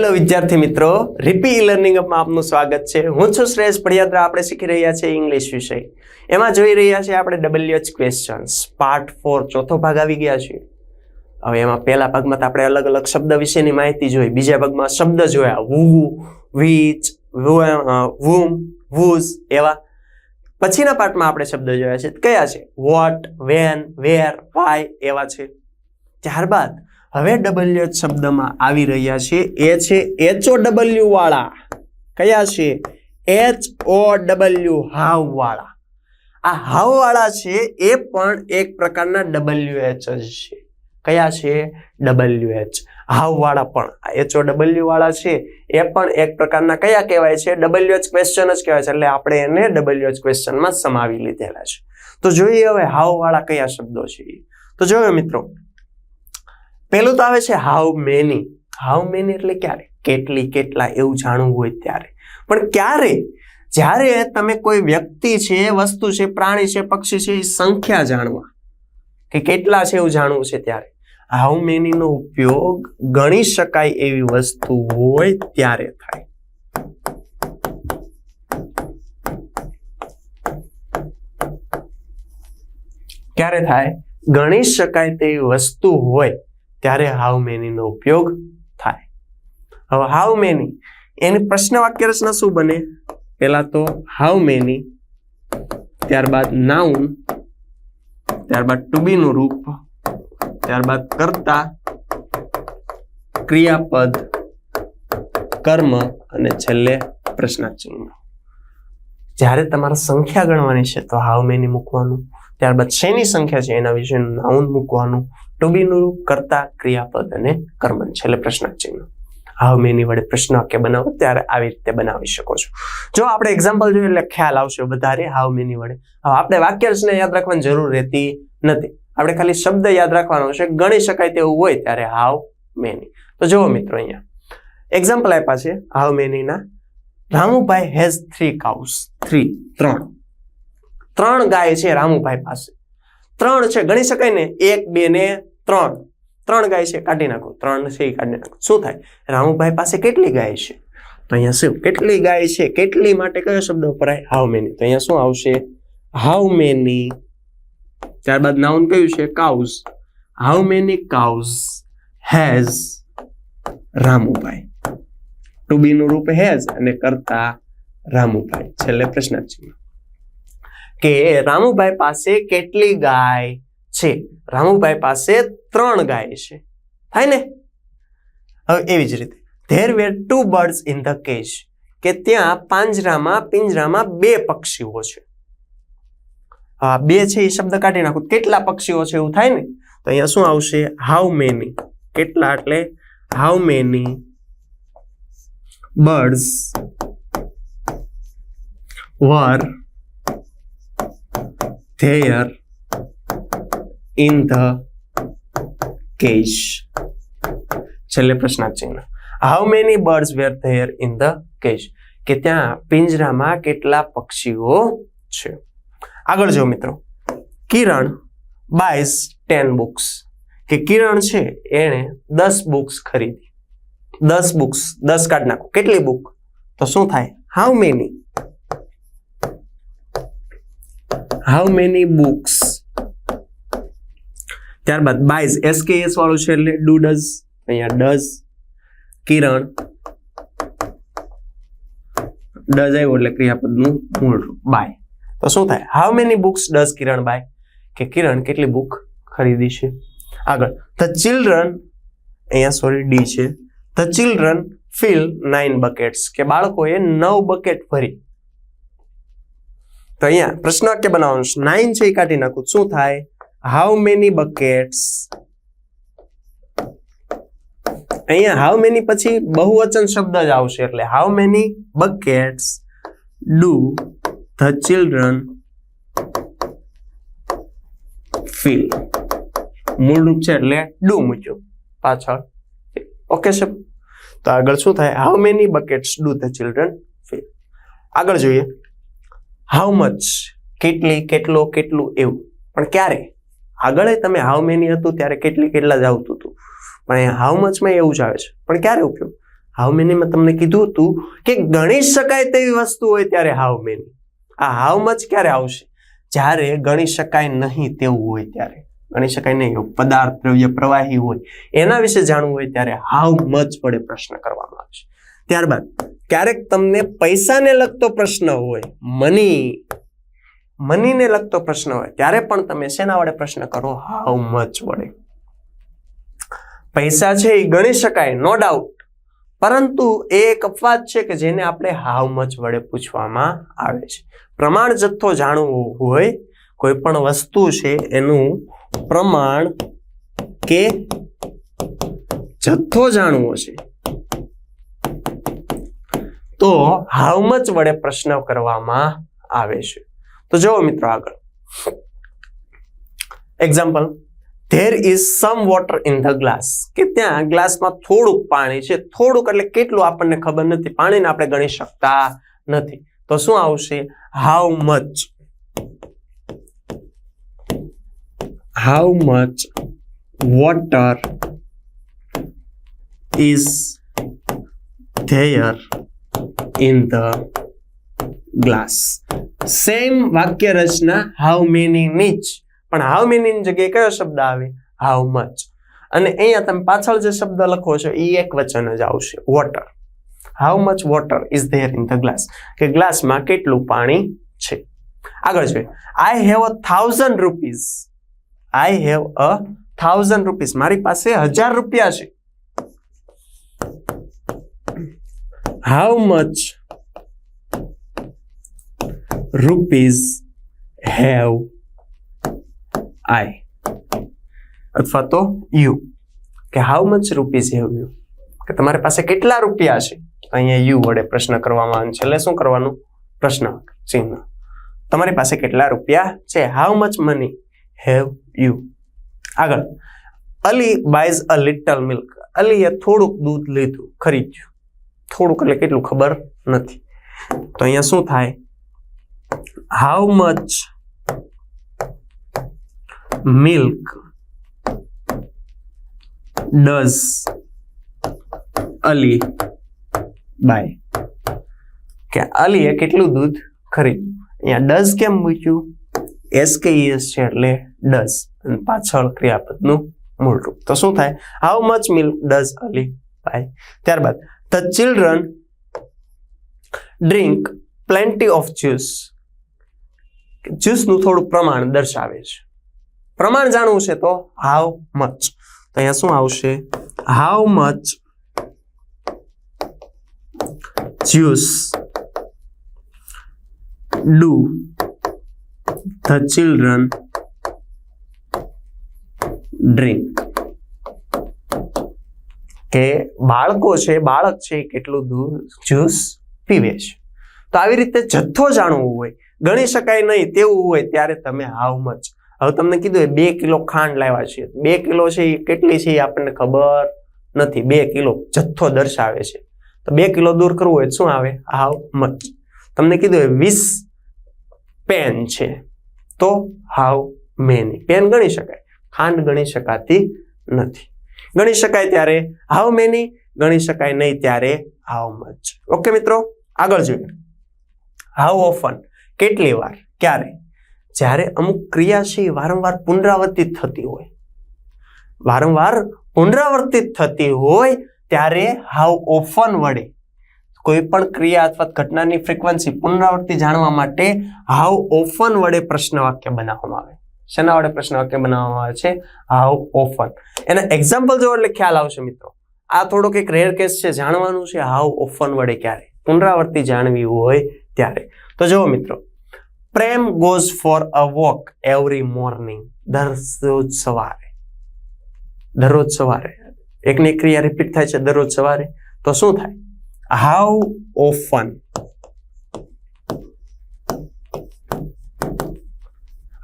Hello વિદ્યાર્થી મિત્રો, રીપી learning અપમાં આપનું સ્વાગત છે। હું છું શ્રેયસ પડિયાત્રા। આપણે શીખી રહ્યા છીએ ઇંગ્લિશ વિષય। એમાં જોઈ રહ્યા છીએ આપણે WH ક્વેશ્ચન્સ પાર્ટ 4 ચોથો ભાગ આવી ગયા છે। હવે એમાં પહેલા ભાગમાં તો આપણે અલગ અલગ શબ્દ વિશેની માહિતી જોઈ, બીજા ભાગમાં શબ્દ જોયા, who, which, whom, whose એવા। પછીના પાર્ટમાં આપણે શબ્દ જોયા છે કયા છે, what, when, where, why એવા છે। ત્યારબાદ હવે WH શબ્દમાં આવી રહ્યા છે એ છે HOW વાળા। કયા છે? HOW હાવ વાળા। આ હાવ વાળા છે એ પણ એક પ્રકારના WH જ છે। કયા છે? WH હાવ વાળા પણ HOW વાળા છે એ પણ એક પ્રકારના કયા કહેવાય છે? WH ક્વેશ્ચન જ કહેવાય છે। એટલે આપણે એને WH ક્વેશ્ચનમાં સમાવી લીધેલા છે। તો જોઈએ હવે હાવ વાળા કયા શબ્દો છે। તો જોયો મિત્રો, પેલું તો આવે છે હાઉ મેની। હાઉ મેની એટલે ક્યારે, કેટલી, કેટલા એવું જાણવું હોય ત્યારે। પણ ક્યારે? જ્યારે તમે કોઈ વ્યક્તિ છે, વસ્તુ છે, પ્રાણી છે, પક્ષી છે, એ સંખ્યા જાણવા કે કેટલા છે એવું જાણવું છે ત્યારે હાઉ મેની નો ઉપયોગ ગણી શકાય એવી વસ્તુ હોય ત્યારે થાય। ક્યારે થાય? ગણી શકાય તેવી વસ્તુ હોય ત્યારે હાઉ મેની નો ઉપયોગ થાય। હવે હાઉ મેની એની પ્રશ્ન વાક્ય રચના શું બને? પહેલા તો હાઉ મેની, ત્યારબાદ નાઉન, ત્યારબાદ ટુ બી નું રૂપ, ત્યારબાદ કર્તા, ક્રિયાપદ, કર્મ અને છેલ્લે પ્રશ્નાર્થ ચિહ્ન। જ્યારે તમારે સંખ્યા ગણવાની છે તો હાઉ મેની મૂકવાનું, ત્યારબાદ શેની સંખ્યા છે એના વિશેનું નાઉન મૂકવાનું, ટુ બી નું રૂપ, કર્તા, ક્રિયાપદ અને કર્મ, છેલ્લે પ્રશ્નાર્થ ચિહ્ન। હાઉ મેની વડે પ્રશ્ન વાક્ય બનાવો ત્યારે આવી રીતે બનાવી શકો છો। જો આપણે એક્ઝામ્પલ જોઈએ એટલે ખ્યાલ આવશે વધારે હાઉ મેની વડે। હવે આપણે વાક્ય રચના યાદ રાખવાની જરૂર રહેતી નથી, આપણે ખાલી શબ્દ યાદ રાખવાનો છે। ગણી શકાય તેવું હોય ત્યારે હાઉ મેની। તો જુઓ મિત્રો, અહીંયા એક્ઝામ્પલ આપ્યા છે હાઉ મેની ના। Ramubhai has 3 cows। 3 ગાય છે રામુભાઈ પાસે। 3 છે, ગણી શકાય ને, 1, 2 ને 3 ગાય છે, કાઢી નાખો, 3 છે કાઢી નાખો, શું થાય? રામુભાઈ પાસે કેટલી ગાય છે? તો અહીંયા શું, કેટલી ગાય છે, કેટલી માટે કયો શબ્દ વપરાય? How many. તો અહીંયા શું આવશે? હાઉ મેની, ત્યારબાદ નાઉન કયું છે? Cows. How many cows has Ramubhai, to be નું રૂપ હેઝ અને કરતા રામુભાઈ, છેલ્લે પ્રશ્નાર્થ ચિહ્ન। કે રામુભાઈ પાસે કેટલી ગાય છે? રામુભાઈ પાસે 3 ગાય છે, થાય ને? હવે એવી જ રીતે there were 2 birds in the cage। કે ત્યાં પિંજરામાં 2 પક્ષીઓ છે। હા, 2 છે એ શબ્દ કાઢી નાખો, કેટલા પક્ષીઓ છે એવું થાય ને? તો અહીંયા શું આવશે? હાઉ મેની, કેટલા એટલે how many birds were there in the cage, છેલ્લે પ્રશ્નાર્થ ચિહ્ન। How many birds were there in the cage, કે ત્યાં પિંજરામાં કેટલા પક્ષીઓ છે। આગળ જો મિત્રો, કિરણ બાયઝ 10 books। કે કિરણ છે એણે 10 બુક્સ ખરીદી। 10 બુક્સ, 10 કાઢી નાખો, કેટલી બુક? તો શું થાય? How many, how many books. ત્યારબાદ બાયઝ SKS વાળું છે એટલે ડુ ડઝ, અહીંયા ડઝ, કિરણ, ડઝ આવ્યો એટલે ક્રિયાપદનું મૂળ રૂપ બાય। તો શું થાય? How many books does Kiran buy, કે કિરણ કેટલી બુક ખરીદી છે। આગળ ધ ચિલ્ડ્રન, અહીંયા સોરી ડી છે, ધ ચિલ્ડ્રન ફિલ 9 buckets। કે બાળકોએ 9 બકેટ ભરી। તો અહીંયા પ્રશ્ન વાક્ય બનાવવાનું છે, 9 છે એ કાઢી નાખું, શું થાય? How many buckets. અહીંયા હાઉ મેની પછી બહુવચન શબ્દ જ આવશે એટલે how many buckets do the children fill. મૂળ રૂપ છે એટલે ડુ મૂક્યું પાછળ, ઓકે છે। તો આગળ શું થાય? How many buckets do the children fill. આગળ જોઈએ હાઉ મચ, કેટલી, કેટલો, કેટલું એવું। પણ ક્યારે? આગળ તમે હાઉ મેની હતું ત્યારે કેટલી, કેટલા જ આવતું હતું, પણ હાઉ મચમાં એવું જ આવે છે, પણ ક્યારે ઉપયોગ? હાઉ મેનીમાં તમને કીધું હતું કે ગણી શકાય તેવી વસ્તુ હોય ત્યારે હાઉ મેની. આ હાઉ મચ ક્યારે આવશે? જ્યારે ગણી શકાય નહીં તેવું હોય ત્યારે. ગણી શકાય નહીં એવું પદાર્થ, દ્રવ્ય, પ્રવાહી હોય એના વિશે જાણવું હોય ત્યારે હાઉ મચ વડે પ્રશ્ન કરવામાં આવશે. ત્યારબાદ ક્યારેક તમને પૈસાને લગતો પ્રશ્ન હોય, મનીને લગતો પ્રશ્ન હોય ત્યારે પણ તમે શેના વડે પ્રશ્ન કરો? હાઉ મચ વડે. પૈસા છે એ ગણી શકાય, નો ડાઉટ, પરંતુ એ એક અપવાદ છે કે જેને આપણે હાઉ મચ વડે પૂછવામાં આવે છે. પ્રમાણ જથ્થો જાણવું હોય, કોઈ પણ વસ્તુ છે એનું પ્રમાણ કે જથ્થો જાણવો છે તો હાઉ મચ વડે પ્રશ્ન કરવામાં આવે છે. તો જુઓ મિત્રો આગળ example, there is some water in the glass. કે ત્યાં ગ્લાસમાં થોડુંક પાણી છે. થોડુંક એટલે કેટલું આપણને ખબર નથી, પાણીને આપણે ગણી શકતા નથી. તો શું આવશે? how much water is there in the glass. Same વાક્ય રચના how many ની જ, પણ how many ની જગ્યાએ કયો શબ્દ આવે? how much. અને અહીંયા તમે પાછળ જે શબ્દ લખો છો એ એક વચન જ આવશે, water. how much water is there in the glass. કે ગ્લાસમાં કેટલું પાણી છે. આગળ જોઈએ, I have 1,000 rupees. I have 1,000 rupees. મારી પાસે 1000 રૂપિયા છે. how much rupees have I? અથવા તો you, કે how much rupees have you, કે તમારી પાસે કેટલા રૂપિયા છે. અહીંયા you વડે પ્રશ્ન કરવામાં આવે છે. એટલે શું કરવાનું? પ્રશ્ન ચિહ્ન. તમારી પાસે કેટલા રૂપિયા છે? how much money have you. આગળ, Ali buys a little milk. અલીએ થોડુંક દૂધ લીધું, ખરીદ્યું. થોડુંક એટલે કેટલું ખબર નથી. તો અહીંયા શું થાય? how much milk does Ali buy? કે અલીએ કેટલું દૂધ ખરીદ્યું. અહીંયા ડઝ કેમ મૂક્યું? SKES છે એટલે ડઝ અને પાછળ ક્રિયાપદનું મૂળ રૂપ. તો શું થાય? how much milk does Ali buy. ત્યારબાદ the children drink plenty of juice. જ્યુસનું થોડું પ્રમાણ દર્શાવે છે. પ્રમાણ જાણવું છે તો how much. તો અહીંયા શું આવશે? how much juice do the children drink. કે બાળક છે કેટલું જ્યુસ પીવે છે. તો આવી રીતે જથ્થો જાણવું હોય, ગણી શકાય નહીં તેવું હોય ત્યારે તમે હાઉ મચ. હવે તમને કીધું 2 કિલો ખાંડ લાવ્યા છે. 2 કિલો છે એ કેટલી છે એ આપણને ખબર નથી. 2 કિલો જથ્થો દર્શાવે છે. તો 2 કિલો દૂર કરવું હોય શું આવે? How much. તમને કીધું 20 પેન છે તો હાઉ મેની. પેન ગણી શકાય, ખાંડ ગણી શકાતી નથી. ગણી શકાય ત્યારે હાઉ મેની, ગણી શકાય નહીં ત્યારે હાઉ મચ. ઓકે મિત્રો, આગળ જોઈએ. હાઉ ઓફન, કેટલી વાર, ક્યારે. જ્યારે અમુક ક્રિયા છે વારંવાર પુનરાવર્તિત થતી હોય, ત્યારે હાઉ ઓફન વડે કોઈ પણ ક્રિયા અથવા ઘટનાની ફ્રીક્વન્સી પુનરાવૃત્તિ જાણવા માટે હાઉ ઓફન વડે પ્રશ્ન વાક્ય બનાવવામાં આવે. શેના વડે પ્રશ્ન વાક્ય બનાવવામાં આવે છે? How often. એના એક્ઝામ્પલ જો એટલે ખ્યાલ આવશે મિત્રો. આ થોડોક એક રેર કેસ છે, જાણવાનું છે હાઉ ઓફન વડે ક્યારે, પુનરાવૃત્તિ જાણવી હોય ત્યારે. તો જુઓ મિત્રો, પ્રેમ goes for a walk every morning. દરરોજ સવારે એકની ક્રિયા રિપીટ થાય છે દરરોજ સવારે. તો શું થાય? How often.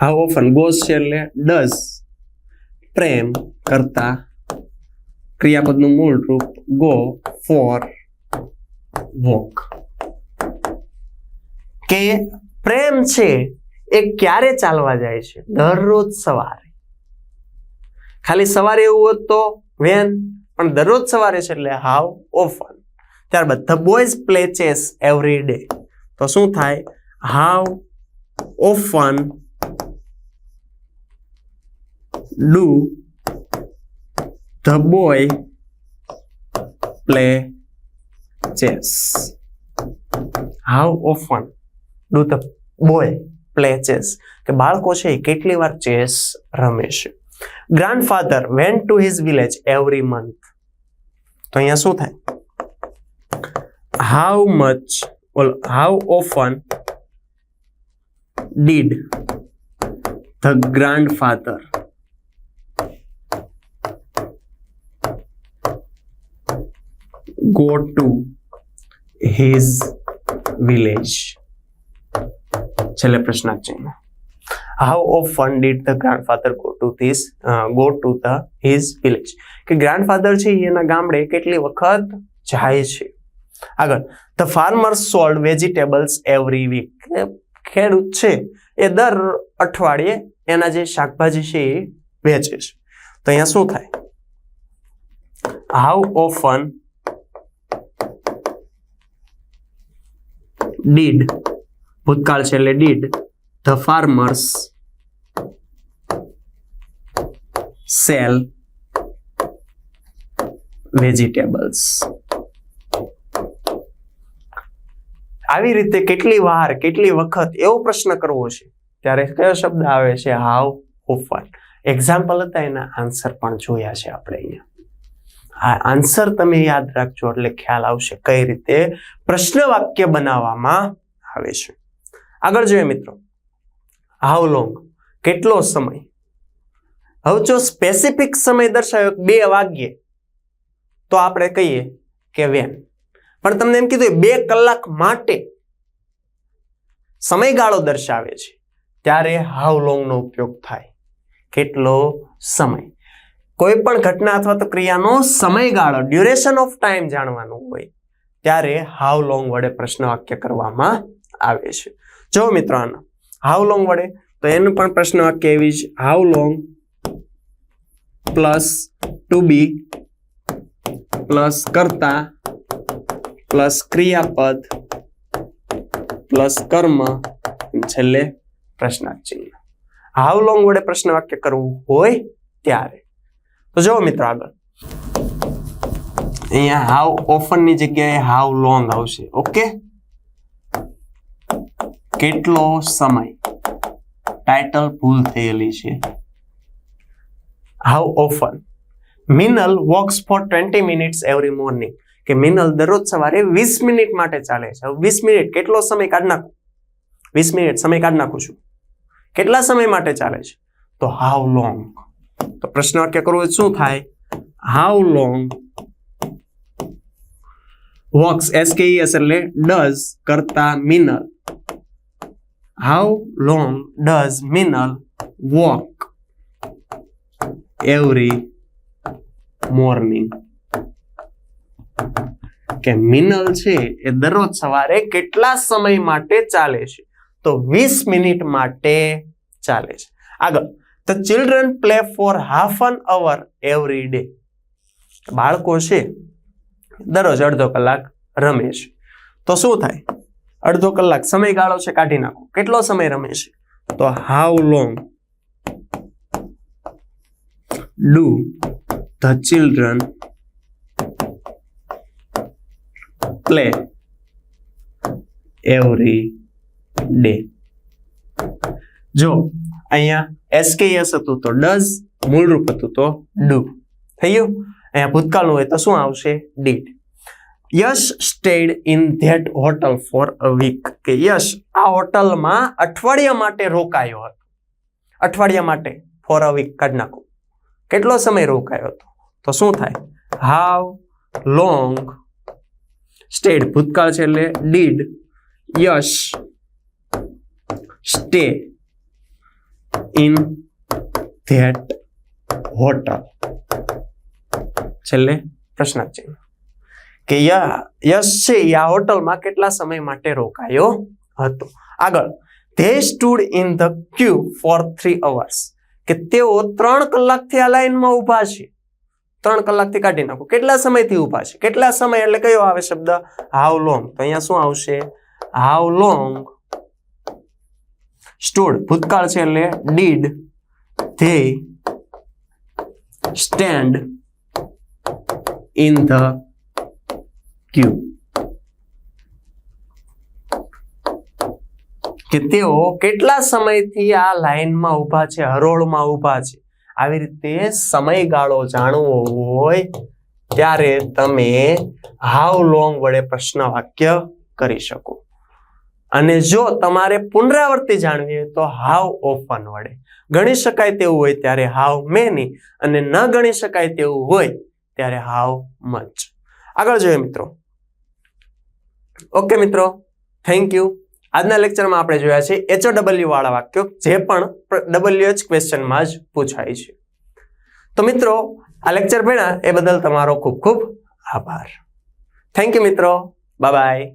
How often goes છે એટલે ડઝ, પ્રેમ કરતા ક્રિયાપદનું મૂળ રૂપ ગો ફોર વોક. કે પ્રેમ છે એ ક્યારે ચાલવા જાય છે? દરરોજ સવારે. ખાલી સવારે એવું હોત તો વેન, પણ દરરોજ સવારે છે એટલે હાઉ ઓફન. ત્યારબાદ the boys play chess every day. તો શું થાય? How often do the boy play chess. How often do the boy play chess, કે બાળકો છે એ કેટલી વાર ચેસ રમે છે. Grandfather went to his village every month. તો અહીંયા શું થાય? How often did the grandfather go to his village. છેલ્લે પ્રશ્નાર્થ ચિહ્ન. How often did the grandfather go to his village? કે ગ્રાન્ડફાધર છે એના ગામડે કેટલી વખત જાય છે. આગળ, the farmer sold vegetables every week. ખેડૂત છે એ દર અઠવાડિયે એના જે શાકભાજી છે એ વેચે છે. તો અહીંયા શું થાય? How often did, ભૂતકાળ છે એટલે did the farmers sell vegetables. આવી રીતે કેટલી વાર, કેટલી વખત એવો પ્રશ્ન કરવો છે ત્યારે કયો શબ્દ આવે છે? How often. એક્ઝામ્પલ હતા, એના આન્સર પણ જોયા છે આપણે અહીંયા. આ આન્સર તમે યાદ રાખજો એટલે ખ્યાલ આવશે કઈ રીતે પ્રશ્ન વાક્ય બનાવવામાં આવે છે. આગળ જોઈએ મિત્રો, હાઉ લોંગ, કેટલો સમય. હવે જો સ્પેસિફિક સમય દર્શાવ્યો 2 વાગ્યે તો આપણે કહીએ કે વેન. પણ તમને એમ કીધું 2 કલાક માટે સમયગાળો દર્શાવે છે ત્યારે હાઉ લોંગ નો ઉપયોગ થાય. કેટલો સમય, કોઈ પણ ઘટના અથવા તો ક્રિયાનો સમયગાળો, ડ્યુરેશન ઓફ ટાઈમ જાણવાનું હોય ત્યારે હાઉ લોંગ વડે પ્રશ્ન વાક્ય કરવામાં આવે છે. જો મિત્રો આનો હાઉ લોંગ વડે તો એનું પણ પ્રશ્ન વાક્ય એવી છે. How long plus to be plus કર્તા પ્લસ ક્રિયાપદ પ્લસ કર્મ છેલ્લે પ્રશ્નાર્થ ચિહ્ન. હાઉ લોંગ વડે પ્રશ્ન વાક્ય કરવું હોય ત્યારે. તો જો મિત્રો આગળ અહીંયા હાઉ ઓફન ની જગ્યાએ હાઉ લોંગ આવશે. ઓકે, કેટલો સમય, ટાઇટલ ભૂલ થયેલી છે. How often Minal walks for 20 minutes every morning, કે મિનલ દરરોજ સવારે 20 મિનિટ માટે ચાલે છે. 20 મિનિટ કેટલો સમય કાઢી નાખું? 20 મિનિટ સમય કાઢી નાખું છું. કેટલા સમય માટે ચાલે છે? તો હાઉ લોંગ. તો પ્રશ્ન વાક્ય કરવું શું થાય? હાઉ લોંગ વોક્સ, SKES એટલે ડઝ કરતા Minal. How long does Minal walk every morning, કે મિનલ છે એ દરરોજ સવારે કેટલા સમય માટે ચાલે છે? તો 20 મિનિટ માટે ચાલે છે. આગળ, The children play for half an hour every day. બાળકો છે દરરોજ અડધો કલાક રમે છે. તો શું થાય? અડધો કલાક સમયગાળો છે, કાઢી નાખો. કેટલો સમય રમે છે? તો how long do the children play every day. જો અહીંયા SKES હતું તો ડઝ, મૂળરૂપ હતું તો ડુ. થઈ ગયું? અહીંયા ભૂતકાળનું હોય તો શું આવશે? Did. Yash stayed in that hotel for a week, કે યશ આ હોટલમાં અઠવાડિયા માટે રોકાયો હતો. અઠવાડિયા માટે ફોર અ વીક કાઢી નાખો. કેટલો સમય રોકાયો હતો? તો શું થાય? હાઉ લોંગ સ્ટેડ, ભૂતકાળ છે એટલે did Yash stay in that hotel. છેલ્લે પ્રશ્નાર્થ ચિહ્ન, કે યશ છે આ હોટલમાં કેટલા સમય માટે રોકાયો હતો. આગળ, they stood in the queue for 3 hours, કે તેઓ 3 કલાકથી આ લાઈનમાં ઊભા છે. 3 કલાકથી કાઢી નાખો. કેટલા સમયથી ઊભા છે? કેટલા સમય એટલે કયો આવે શબ્દ? How long. તો અહીંયા શું આવશે? How long stood. ભૂતકાળ છે એટલે did they stand in the ક્યુ. કે તેઓ કેટલા સમયથી આ લાઈનમાં ઊભા છે, હરોળમાં ઊભા છે. આવી રીતે સમયગાળો જાણવો હોય ત્યારે તમે હાઉ લોંગ વડે પ્રશ્ન વાક્ય કરી શકો. અને જો તમારે પુનરાવર્તી જાણવી હોય તો હાઉ ઓફન વડે. ગણી શકાય તેવું હોય ત્યારે હાઉ મેની, અને ન ગણી શકાય તેવું હોય ત્યારે હાઉ મચ. આગળ જોઈએ મિત્રો. ઓકે મિત્રો, થેન્ક યુ. આજના લેક્ચરમાં આપણે જોયા છે HOW વાળા વાક્યો, જે પણ WH ક્વેશ્ચનમાં જ પૂછાય છે. તો મિત્રો, આ લેક્ચર ભણ્યા એ બદલ તમારો ખૂબ ખૂબ આભાર. થેન્ક યુ મિત્રો. Bye bye.